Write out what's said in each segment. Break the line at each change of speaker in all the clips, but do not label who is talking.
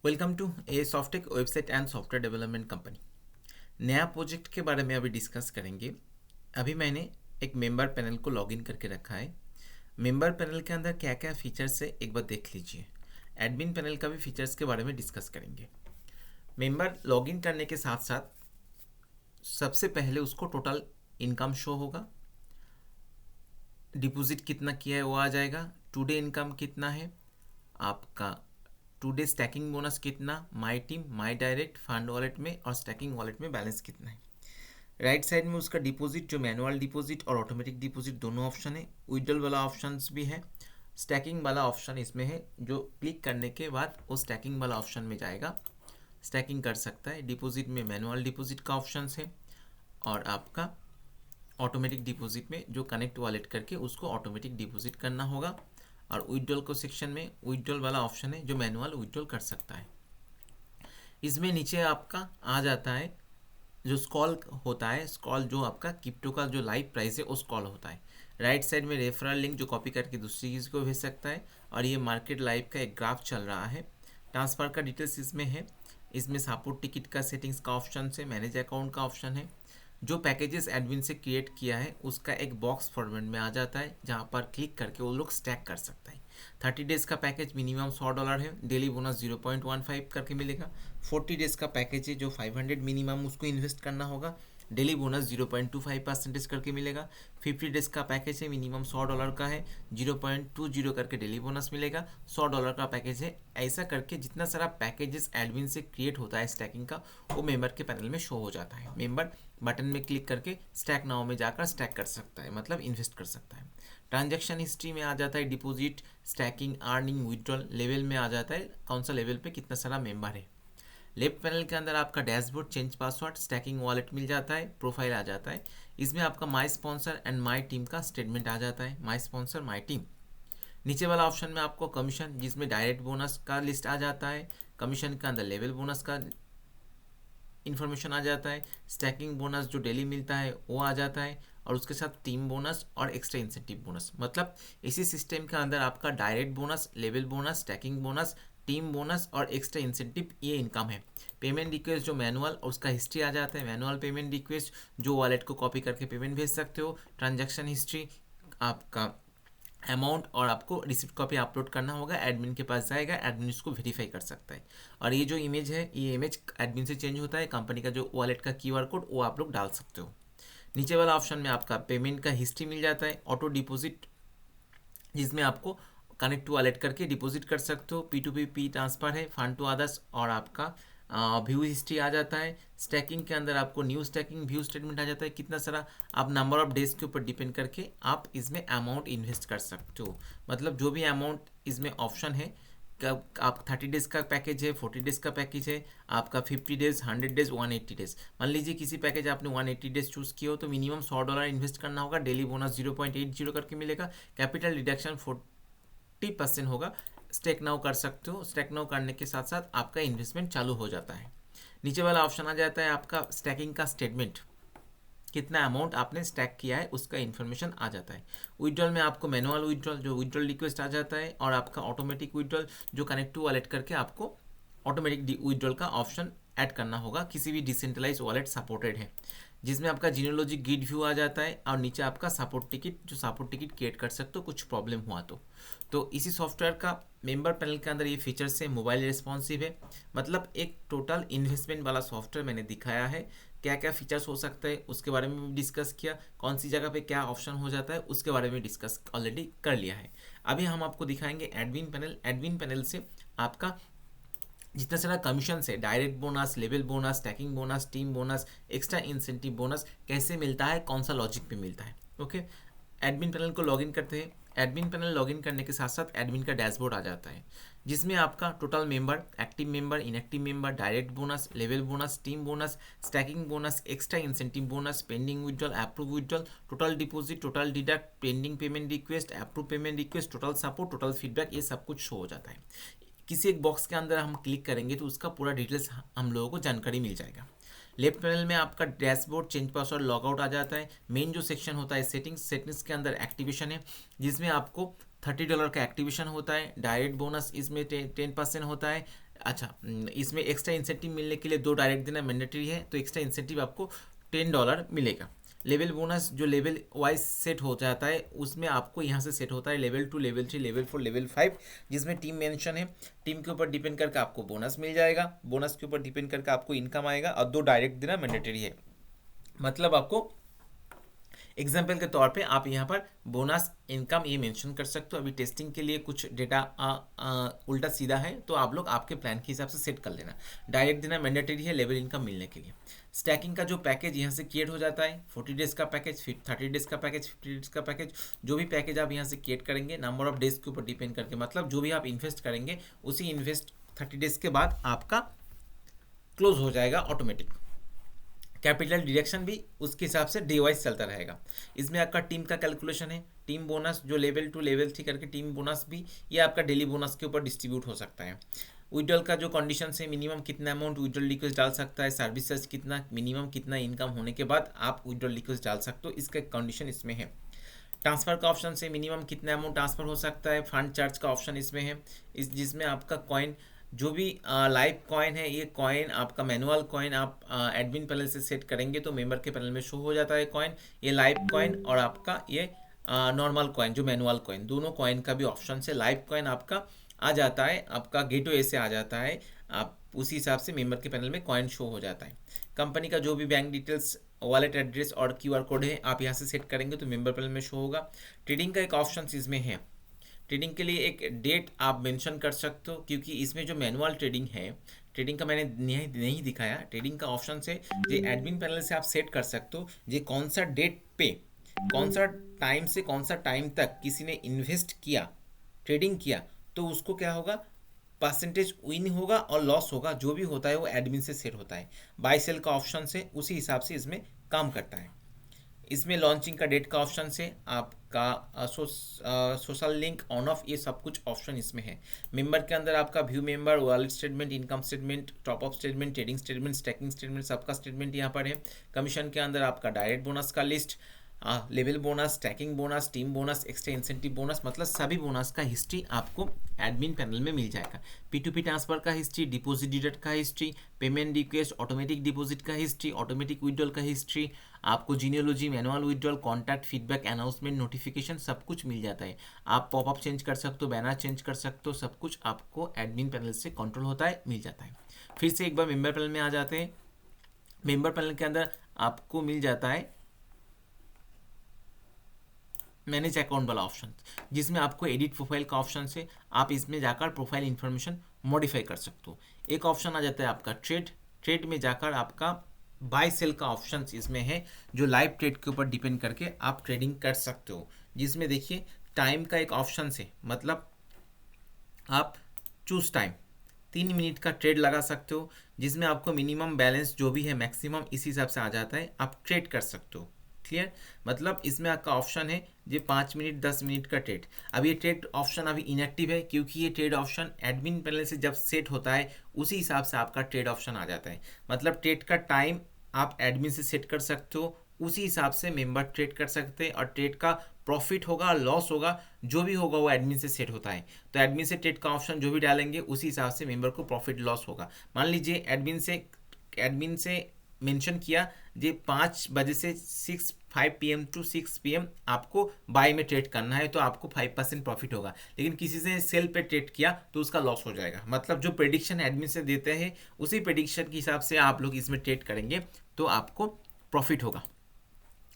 Welcome to A Softech website and software development company. नया project के बारे में अभी डिस्कस करेंगे। अभी मैंने एक मेंबर पैनल को लॉगिन करके रखा है। मेंबर पैनल के अंदर क्या क्या फीचर्स है एक बार देख लीजिए। एडमिन पैनल का भी फीचर्स के बारे में डिस्कस करेंगे। मेंबर लॉगिन करने के साथ साथ सबसे पहले उसको टोटल इनकम शो होगा, डिपॉजिट कितना किया है वो आ जाएगा, टुडे इनकम कितना है, आपका टुडे स्टैकिंग बोनस कितना, my team, my direct, fund wallet में और स्टैकिंग वॉलेट में बैलेंस कितना है। राइट साइड में उसका डिपॉजिट, जो मैनुअल डिपॉजिट और ऑटोमेटिक डिपॉजिट दोनों ऑप्शन है। विड्रॉल वाला ऑप्शन भी है, स्टैकिंग वाला ऑप्शन इसमें है, जो क्लिक करने के बाद वो स्टैकिंग वाला ऑप्शन में जाएगा, स्टैकिंग कर सकता है। डिपॉजिट में मैनुअल डिपॉजिट का ऑप्शन है और आपका ऑटोमेटिक डिपॉजिट में जो कनेक्ट वॉलेट करके उसको ऑटोमेटिक डिपॉजिट करना होगा। और विड्रॉल को सेक्शन में विड्रॉल वाला ऑप्शन है, जो मैनुअल विड्रॉल कर सकता है। इसमें नीचे आपका आ जाता है जो स्कॉल होता है, स्कॉल जो आपका क्रिप्टो का जो लाइव प्राइस है वो स्कॉल होता है। राइट साइड में रेफरल लिंक जो कॉपी करके दूसरी चीज़ को भेज सकता है। और ये मार्केट लाइव का एक ग्राफ चल रहा है। ट्रांसफ़र का डिटेल्स इसमें है। इसमें सपोर्ट टिकट का सेटिंग्स का ऑप्शन है, मैनेज अकाउंट का ऑप्शन है। जो पैकेजेस एडमिन से क्रिएट किया है उसका एक बॉक्स फॉर्मेट में आ जाता है, जहाँ पर क्लिक करके वो लोग स्टैक कर सकता है। 30 डेज़ का पैकेज मिनिमम $100 है, डेली बोनस 0.15 करके मिलेगा। 40 डेज़ का पैकेज है जो 500 मिनिमम उसको इन्वेस्ट करना होगा, डेली बोनस 0.25% करके मिलेगा। 50 डेज़ का पैकेज है, मिनिमम $100 का है, 0.20 करके डेली बोनस मिलेगा। $100 का पैकेज है। ऐसा करके जितना सारा पैकेजेस एडमिन से क्रिएट होता है स्टैकिंग का, वो मेंबर के पैनल में शो हो जाता है। मेंबर बटन में क्लिक करके स्टैक नाउ में जाकर स्टैक कर सकता है, मतलब इन्वेस्ट कर सकता है। ट्रांजैक्शन हिस्ट्री में आ जाता है deposit, stacking, earning, withdrawal. Level में आ जाता है कौन सा लेवल पे कितना सारा मेंबर है। लेफ्ट पैनल के अंदर आपका dashboard, change password, staking wallet मिल जाता है, प्रोफाइल आ जाता है। इसमें आपका my sponsor and my team का स्टेटमेंट आ जाता है, माई स्पॉन्सर, माई टीम। नीचे वाला ऑप्शन में आपको कमीशन, जिसमें डायरेक्ट बोनस का लिस्ट आ जाता है। कमीशन के अंदर लेवल बोनस का इन्फॉर्मेशन आ जाता है। स्टैकिंग बोनस जो डेली मिलता है वो आ जाता है, और उसके साथ टीम बोनस और एक्स्ट्रा इंसेंटिव बोनस। मतलब इसी सिस्टम के अंदर आपका direct bonus, level bonus, stacking bonus, team bonus और एक्स्ट्रा इंसेंटिव, ये इनकम है। पेमेंट रिक्वेस्ट जो मैनुअल और उसका हिस्ट्री आ जाता है। मैनुअल पेमेंट रिक्वेस्ट जो वॉलेट को कॉपी करके पेमेंट भेज सकते हो। ट्रांजैक्शन हिस्ट्री, आपका अमाउंट और आपको रिसिप्ट कॉपी अपलोड करना होगा, एडमिन के पास जाएगा, एडमिन इसको वेरीफाई कर सकता है। और ये जो इमेज है, ये इमेज एडमिन से चेंज होता है। कंपनी का जो वॉलेट का क्यूआर कोड वो आप लोग डाल सकते हो। नीचे वाला ऑप्शन में आपका पेमेंट का हिस्ट्री मिल जाता है। ऑटो डिपॉजिट, जिसमें आपको कनेक्ट टू वॉलेट करके डिपॉजिट कर सकते हो। P2P ट्रांसफ़र है, फंड टू अदर्स, और आपका व्यू हिस्ट्री आ जाता है। स्टैकिंग के अंदर आपको न्यू स्टैकिंग व्यू स्टेटमेंट आ जाता है, कितना सारा आप नंबर ऑफ डेज के ऊपर डिपेंड करके आप इसमें अमाउंट इन्वेस्ट कर सकते हो। मतलब जो भी अमाउंट इसमें ऑप्शन है, आप 30 डेज़ का पैकेज है, 40 डेज़ का पैकेज है, आपका 50 डेज़, 100 डेज़, 180 डेज़। मान लीजिए किसी पैकेज आपने 180 डेज़ चूज़ किया हो तो मिनिमम $100 इन्वेस्ट करना होगा, डेली बोनस 0.80 करके मिलेगा, कैपिटल डिडक्शन 40% होगा। स्टेक नाउ कर सकते हो। स्टेक नाउ करने के साथ साथ आपका इन्वेस्टमेंट चालू हो जाता है। नीचे वाला ऑप्शन आ जाता है आपका स्टैकिंग का स्टेटमेंट, कितना अमाउंट आपने स्टैक किया है उसका इन्फॉर्मेशन आ जाता है। विड्रॉल में आपको मैनुअल विड्रॉल जो विड्रॉल रिक्वेस्ट आ जाता है, और आपका ऑटोमेटिक विड्रॉल जो कनेक्ट टू वॉलेट करके आपको ऑटोमेटिक विड्रॉल का ऑप्शन ऐड करना होगा। किसी भी डिसेंट्रलाइज वॉलेट सपोर्टेड है, जिसमें आपका जीनोलॉजी ग्रिड व्यू आ जाता है, और नीचे आपका सपोर्ट टिकट, जो सपोर्ट टिकट क्रिएट कर सकते हो कुछ प्रॉब्लम हुआ तो इसी सॉफ्टवेयर का मेंबर पैनल के अंदर ये फीचर्स है। मोबाइल रिस्पॉन्सिव है, मतलब एक टोटल इन्वेस्टमेंट वाला सॉफ्टवेयर मैंने दिखाया है। क्या क्या फीचर्स हो सकता है उसके बारे में भी डिस्कस किया, कौन सी जगह पे क्या ऑप्शन हो जाता है उसके बारे में डिस्कस ऑलरेडी कर लिया है। अभी हम आपको दिखाएंगे एडमिन पैनल। एडमिन पैनल से आपका जितना सारा कमीशन है, direct bonus, level bonus, stacking bonus, team bonus, extra incentive bonus कैसे मिलता है, कौन सा लॉजिक पे मिलता है। ओके, एडमिन पैनल को लॉगिन करते हैं। एडमिन पैनल लॉगिन करने के साथ साथ एडमिन का डैशबोर्ड आ जाता है, जिसमें आपका total member, active member, inactive member, direct bonus, level bonus, team bonus, stacking bonus, extra incentive bonus, pending withdrawal, approve withdrawal, total deposit, total deduct, pending payment request, approve payment request, total support, total feedback, ये सब कुछ show हो जाता है। किसी एक box के अंदर हम क्लिक करेंगे तो उसका पूरा डिटेल्स हम लोगों को जानकारी मिल जाएगा। लेफ्ट पैनल में आपका डैशबोर्ड, चेंज पासवर्ड, लॉगआउट आ जाता है। मेन जो सेक्शन होता है सेटिंग्स के अंदर एक्टिवेशन है, जिसमें आपको $30 का एक्टिवेशन होता है। डायरेक्ट बोनस इसमें 10% होता है। अच्छा, इसमें एक्स्ट्रा इंसेंटिव मिलने के लिए 2 डायरेक्ट देना मैंडेटरी है, तो एक्स्ट्रा इंसेंटिव आपको $10 मिलेगा। लेवल बोनस जो लेवल वाइज सेट हो जाता है उसमें आपको यहाँ से सेट होता है लेवल 2, लेवल 3, लेवल 4, लेवल 5, जिसमें टीम मेंशन है। टीम के ऊपर डिपेंड करके आपको बोनस मिल जाएगा, बोनस के ऊपर डिपेंड करके आपको इनकम आएगा, और 2 डायरेक्ट देना मैंडेटरी है। मतलब आपको एग्जाम्पल के तौर पे आप यहाँ पर बोनस इनकम ये मेंशन कर सकते हो। अभी टेस्टिंग के लिए कुछ डेटा उल्टा सीधा है, तो आप लोग आपके प्लान के हिसाब से सेट कर लेना। डायरेक्ट देना मैंडेटरी है लेवल इनकम मिलने के लिए। स्टैकिंग का जो पैकेज यहाँ से क्रिएट हो जाता है, 40 डेज का पैकेज, फिर 30 डेज का पैकेज, 50 डेज का पैकेज, जो भी पैकेज आप यहाँ से क्रिएट करेंगे नंबर ऑफ डेज के ऊपर डिपेंड करके, मतलब जो भी आप इन्वेस्ट करेंगे उसी इन्वेस्ट 30 डेज के बाद आपका क्लोज हो जाएगा ऑटोमेटिक। कैपिटल डिडक्शन भी उसके हिसाब से डे वाइज चलता रहेगा। इसमें आपका टीम का कैलकुलेशन है, टीम बोनस जो लेवल 2, लेवल 3 करके टीम बोनस भी ये आपका डेली बोनस के ऊपर डिस्ट्रीब्यूट हो सकता है। विड्रॉल का जो कंडीशन है, मिनिमम कितना अमाउंट विड्रॉल रिक्वेस्ट डाल सकता है, सर्विस चार्ज कितना, मिनिमम कितना इनकम होने के बाद आप विड्रॉल रिक्वेस्ट डाल सकते हो, इसका कंडीशन इसमें है। ट्रांसफ़र का ऑप्शन से मिनिमम कितना अमाउंट ट्रांसफ़र हो सकता है, फंड चार्ज का ऑप्शन इसमें है, जिसमें आपका कॉइन जो भी लाइव कॉइन है, ये कॉइन आपका मैनुअल कॉइन आप एडमिन पैनल से सेट करेंगे तो मेंबर के पैनल में शो हो जाता है कॉइन, ये लाइव कॉइन, और आपका ये नॉर्मल कॉइन जो मैनुअल कॉइन, दोनों कॉइन का भी ऑप्शन से लाइव कॉइन आपका आ जाता है, आपका गेटवे से आ जाता है, आप उसी हिसाब से मेंबर के पैनल में कॉइन शो हो जाता है। कंपनी का जो भी बैंक डिटेल्स, वॉलेट एड्रेस और QR कोड है आप यहाँ से सेट करेंगे तो मेंबर पैनल में शो होगा। ट्रेडिंग का एक ऑप्शन इसमें है, ट्रेडिंग के लिए एक डेट आप मेंशन कर सकते हो, क्योंकि इसमें जो मैनुअल ट्रेडिंग है, ट्रेडिंग का मैंने नहीं दिखाया, ट्रेडिंग का ऑप्शन से जो एडमिन पैनल से आप सेट कर सकते हो जे कौन सा डेट पे, कौन सा टाइम से कौन सा टाइम तक किसी ने इन्वेस्ट किया, ट्रेडिंग किया, तो उसको क्या होगा, परसेंटेज विन होगा और लॉस होगा, जो भी होता है वो एडमिन से सेट होता है। बाय सेल का ऑप्शन से उसी हिसाब से इसमें काम करता है। इसमें लॉन्चिंग का डेट का ऑप्शन से आपका सोशल लिंक ऑन ऑफ, ये सब कुछ ऑप्शन इसमें है। मेंबर के अंदर आपका view member, wallet statement, income statement, top up statement, trading statement, stacking statement, सबका स्टेटमेंट यहाँ पर है। कमीशन के अंदर आपका डायरेक्ट बोनस का list, level bonus, stacking bonus, team bonus, extra incentive bonus, मतलब सभी बोनस का हिस्ट्री आपको एडमिन पैनल में मिल जाएगा। P2P ट्रांसफर का हिस्ट्री, डिपॉजिट डिडक्ट का history, payment request, automatic deposit का हिस्ट्री, ऑटोमेटिक विड्रॉल का हिस्ट्री, आपको genealogy, manual withdrawal, contact, feedback, announcement, notification सब कुछ मिल जाता है। आप पॉपअप चेंज कर सकते हो, बैनर चेंज कर सकते हो, सब कुछ आपको एडमिन पैनल से कंट्रोल होता है, मिल जाता है। फिर से एक बार मेंबर पैनल में आ जाते हैं। मेंबर पैनल के अंदर आपको मिल जाता है मैनेज अकाउंट वाला ऑप्शन, जिसमें आपको एडिट प्रोफाइल का ऑप्शन से आप इसमें जाकर प्रोफाइल इन्फॉर्मेशन मॉडिफाई कर सकते हो। एक ऑप्शन आ जाता है आपका ट्रेड में जाकर आपका बाय सेल का ऑप्शन इसमें है, जो लाइव ट्रेड के ऊपर डिपेंड करके आप ट्रेडिंग कर सकते हो, जिसमें देखिए टाइम का एक ऑप्शन से, मतलब आप चूज टाइम 3 मिनट का ट्रेड लगा सकते हो, जिसमें आपको मिनिमम बैलेंस जो भी है मैक्सिमम इस हिसाब से आ जाता है, आप ट्रेड कर सकते हो। क्लियर, मतलब इसमें आपका ऑप्शन है ये 5 मिनट 10 मिनट का ट्रेड। अब ये ट्रेड ऑप्शन अभी इनएक्टिव है, क्योंकि ये ट्रेड ऑप्शन एडमिन पैनल से जब सेट होता है उसी हिसाब से आपका ट्रेड ऑप्शन आ जाता है। मतलब ट्रेड का टाइम आप एडमिन से सेट कर सकते हो, उसी हिसाब से मेंबर ट्रेड कर सकते हैं, और ट्रेड का प्रॉफिट होगा लॉस होगा जो भी होगा वो एडमिन से सेट होता है। तो एडमिन से ट्रेड का ऑप्शन जो भी डालेंगे उसी हिसाब से मेंबर को प्रॉफिट लॉस होगा। मान लीजिए एडमिन से मेंशन किया जे 5 बजे से 5 PM to 6 PM आपको बाय में ट्रेड करना है, तो आपको 5% प्रॉफिट होगा। लेकिन किसी से सेल पे ट्रेड किया तो उसका लॉस हो जाएगा। मतलब जो प्रेडिक्शन एडमिन से देते हैं उसी प्रेडिक्शन के हिसाब से आप लोग इसमें ट्रेड करेंगे तो आपको प्रॉफिट होगा।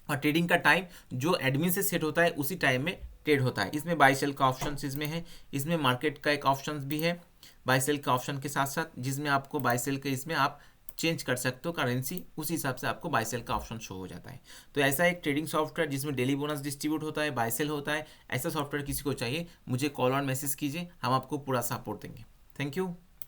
और ट्रेडिंग का टाइम जो एडमिन से सेट होता है उसी टाइम में ट्रेड होता है। इसमें बाय सेल का ऑप्शन इसमें है, इसमें मार्केट का एक ऑप्शन भी है बाय सेल का ऑप्शन के साथ साथ, जिसमें आपको बाय सेल के इसमें आप चेंज कर सकते हो करेंसी, उस हिसाब से आपको बाय सेल का ऑप्शन शो हो जाता है। तो ऐसा एक ट्रेडिंग सॉफ्टवेयर जिसमें डेली बोनस डिस्ट्रीब्यूट होता है, बाय सेल होता है, ऐसा सॉफ्टवेयर किसी को चाहिए मुझे कॉल और मैसेज कीजिए, हम आपको पूरा सपोर्ट देंगे। Thank you.